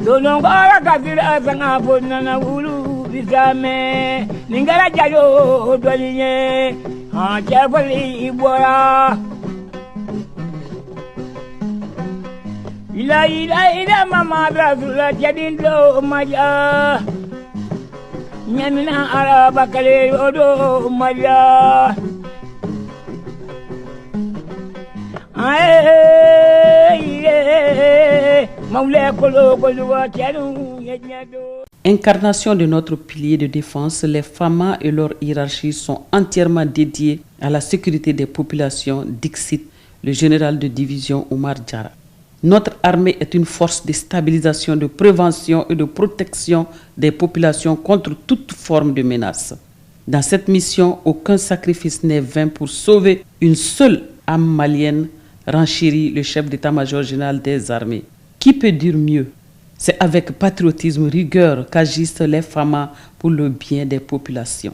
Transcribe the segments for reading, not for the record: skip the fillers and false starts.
Donongora kadira sanga bonana ulu bisame ningara jayo dolinye ha chafali ibora ila mama brazula jadindo maja nyamina araba kale odo maja Incarnation de notre pilier de défense, les FAMA et leur hiérarchie sont entièrement dédiés à la sécurité des populations, dixit le général de division Oumar Diarra. Notre armée est une force de stabilisation, de prévention et de protection des populations contre toute forme de menace. Dans cette mission, aucun sacrifice n'est vain pour sauver une seule âme malienne, renchérit le chef d'état-major général des armées. Qui peut dire mieux? C'est avec patriotisme, rigueur qu'agissent les FAMA pour le bien des populations.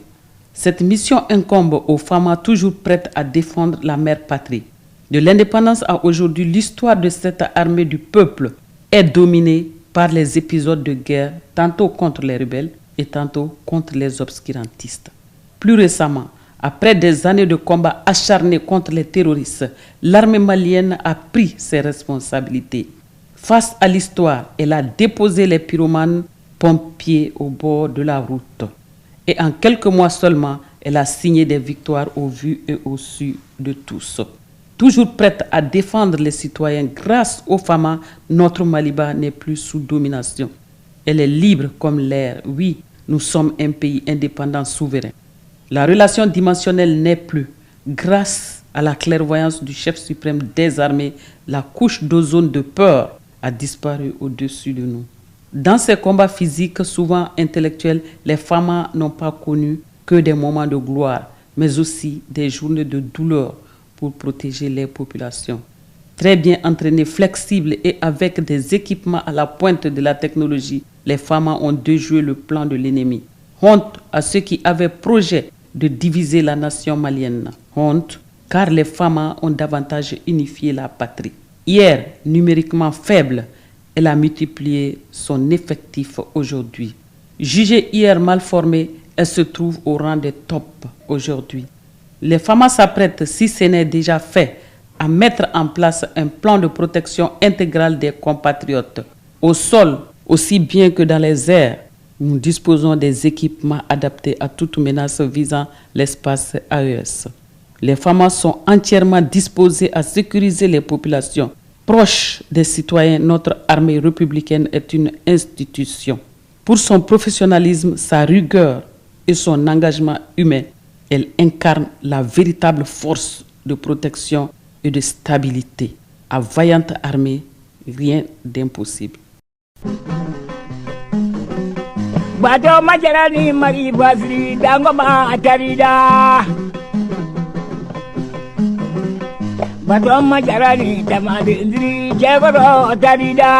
Cette mission incombe aux FAMA toujours prêtes à défendre la mère patrie. De l'indépendance à aujourd'hui, l'histoire de cette armée du peuple est dominée par les épisodes de guerre, tantôt contre les rebelles et tantôt contre les obscurantistes. Plus récemment, après des années de combats acharnés contre les terroristes, l'armée malienne a pris ses responsabilités. Face à l'histoire, elle a déposé les pyromanes pompiers au bord de la route. Et en quelques mois seulement, elle a signé des victoires au vu et au su de tous. Toujours prête à défendre les citoyens grâce aux FAMA, notre Maliba n'est plus sous domination. Elle est libre comme l'air. Oui, nous sommes un pays indépendant souverain. La relation dimensionnelle n'est plus. Grâce à la clairvoyance du chef suprême des armées, la couche d'ozone de peur a disparu au-dessus de nous. Dans ces combats physiques, souvent intellectuels, les FAMA n'ont pas connu que des moments de gloire, mais aussi des journées de douleur pour protéger les populations. Très bien entraînés, flexibles et avec des équipements à la pointe de la technologie, les FAMA ont déjoué le plan de l'ennemi. Honte à ceux qui avaient projet de diviser la nation malienne. Honte, car les FAMA ont davantage unifié la patrie. Hier, numériquement faible, elle a multiplié son effectif aujourd'hui. Jugée hier mal formée, elle se trouve au rang des tops aujourd'hui. Les FAMA s'apprêtent, si ce n'est déjà fait, à mettre en place un plan de protection intégrale des compatriotes. Au sol, aussi bien que dans les airs, nous disposons des équipements adaptés à toute menace visant l'espace AES. Les FAMA sont entièrement disposés à sécuriser les populations. Proche des citoyens, notre armée républicaine est une institution. Pour son professionnalisme, sa rigueur et son engagement humain, elle incarne la véritable force de protection et de stabilité. À vaillante armée, rien d'impossible. Bato majarani mari basri dangoma atarida Bato majarani tamadi indri jagoro atarida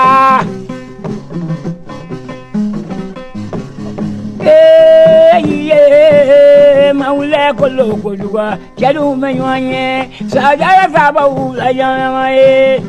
Maule kolo koluwa jalu menwanye sajaya sabawu ayamaye